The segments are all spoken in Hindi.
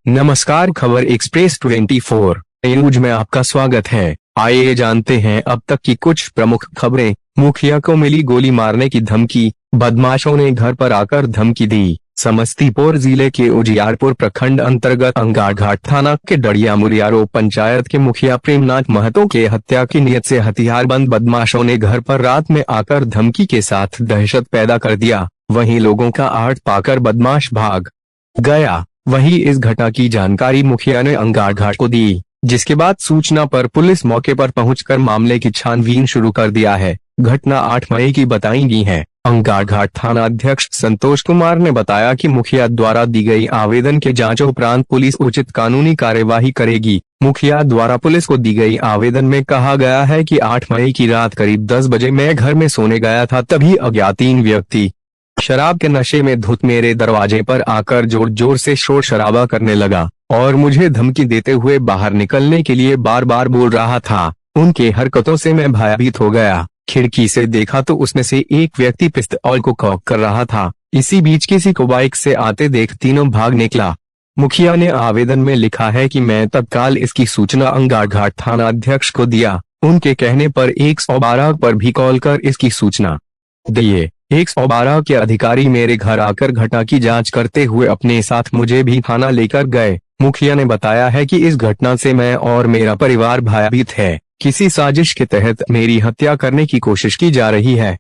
नमस्कार, खबर एक्सप्रेस 24 न्यूज में आपका स्वागत है। आइए जानते हैं अब तक की कुछ प्रमुख खबरें। मुखिया को मिली गोली मारने की धमकी, बदमाशों ने घर पर आकर धमकी दी। समस्तीपुर जिले के उजियारपुर प्रखंड अंतर्गत अंगारघाट थाना के डड़िया मुरियारो पंचायत के मुखिया प्रेमनाथ महतो के हत्या की नीयत से हथियारबंद बदमाशों ने घर पर रात में आकर धमकी के साथ दहशत पैदा कर दिया। वहीं लोगों का आहट पाकर बदमाश भाग गया। वहीं इस घटना की जानकारी मुखिया ने अंगारघाट को दी, जिसके बाद सूचना पर पुलिस मौके पर पहुंचकर मामले की छानबीन शुरू कर दिया है। घटना 8 मई की बताई गई है। अंगारघाट थाना अध्यक्ष संतोष कुमार ने बताया कि मुखिया द्वारा दी गई आवेदन के जांच उपरांत पुलिस उचित कानूनी कार्यवाही करेगी। मुखिया द्वारा पुलिस को दी गई आवेदन में कहा गया है कि 8 मई की रात करीब 10 बजे मैं घर में सोने गया था, तभी अज्ञात 3 व्यक्ति शराब के नशे में धुत मेरे दरवाजे पर आकर जोर जोर से शोर शराबा करने लगा और मुझे धमकी देते हुए बाहर निकलने के लिए बार बार बोल रहा था। उनके हरकतों से मैं भयभीत हो गया। खिड़की से देखा तो उसमें से एक व्यक्ति पिस्तौल को कॉक कर रहा था। इसी बीच किसी को बाइक से आते देख तीनों भाग निकला। मुखिया ने आवेदन में लिखा है कि मैं तत्काल इसकी सूचना अंगारघाट थाना अध्यक्ष को दिया। उनके कहने पर 112 पर भी कॉल कर इसकी सूचना दिए। 112 के अधिकारी मेरे घर आकर घटना की जांच करते हुए अपने साथ मुझे भी थाना लेकर गए। मुखिया ने बताया है कि इस घटना से मैं और मेरा परिवार भयभीत है। किसी साजिश के तहत मेरी हत्या करने की कोशिश की जा रही है। मैं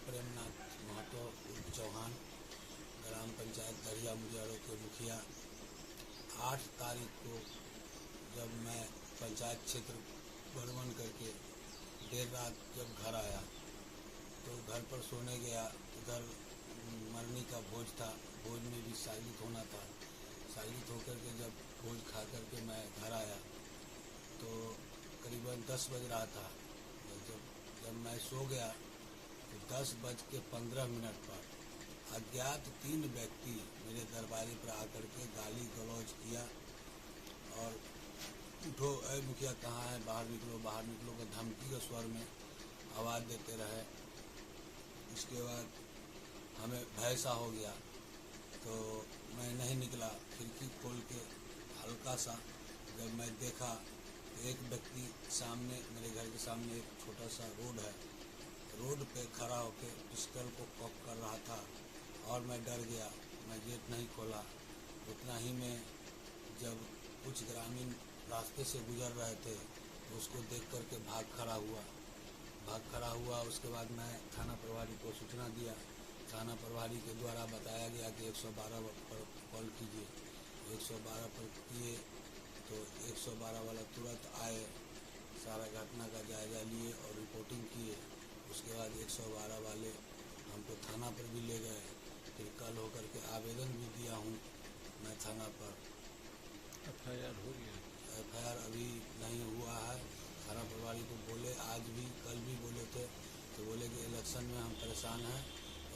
प्रेमनाथ महतो उर्फ चौहान, ग्राम पंचायत डड़िया मुरियारो के मुखिया। 8 तारीख को जब मैं पंचायत क्षेत्र भ्रमण करके देर रात जब घर आया तो घर पर सोने गया। उधर मरनी का भोज था, भोज में भी शागित होना था। शागित होकर के जब भोज खा करके मैं घर आया तो करीबन 10 बज रहा था। जब मैं सो गया तो 10:15 पर अज्ञात 3 व्यक्ति मेरे दरबारे पर आकर के गाली गलौज किया और उठो ऐ मुखिया कहाँ है, बाहर निकलो का धमकी के स्वर में आवाज़ देते रहे। इसके बाद हमें भय सा हो गया तो मैं नहीं निकला। खिड़की खोल के हल्का सा जब मैं देखा तो एक व्यक्ति सामने, मेरे घर के सामने एक छोटा सा रोड है, रोड पे खड़ा होकर पिस्टल को कॉक कर रहा था और मैं डर गया। मैं गेट नहीं खोला। उतना ही में जब कुछ ग्रामीण रास्ते से गुजर रहे थे तो उसको देख करके भाग खड़ा हुआ। उसके बाद मैं थाना प्रभारी को सूचना दिया। थाना प्रभारी के द्वारा बताया गया कि 112 पर कॉल कीजिए। 112 पर किए तो 112 वाला तुरंत आए, सारा घटना का जायजा लिए और रिपोर्टिंग किए। उसके बाद 112 वाले हमको थाना पर भी ले गए। फिर कल होकर के आवेदन भी दिया हूँ मैं थाना पर। FIR हो गया? FIR अभी नहीं हुआ है। थाना प्रभारी को बोले, आज भी कल भी बोले थे तो बोले कि इलेक्शन में हम परेशान हैं,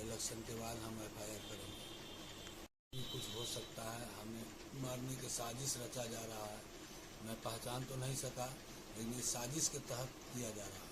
इलेक्शन के बाद हम FIR करेंगे। कुछ हो सकता है, हमें मारने की साजिश रचा जा रहा है। मैं पहचान तो नहीं सका, लेकिन इस साजिश के तहत किया जा रहा है।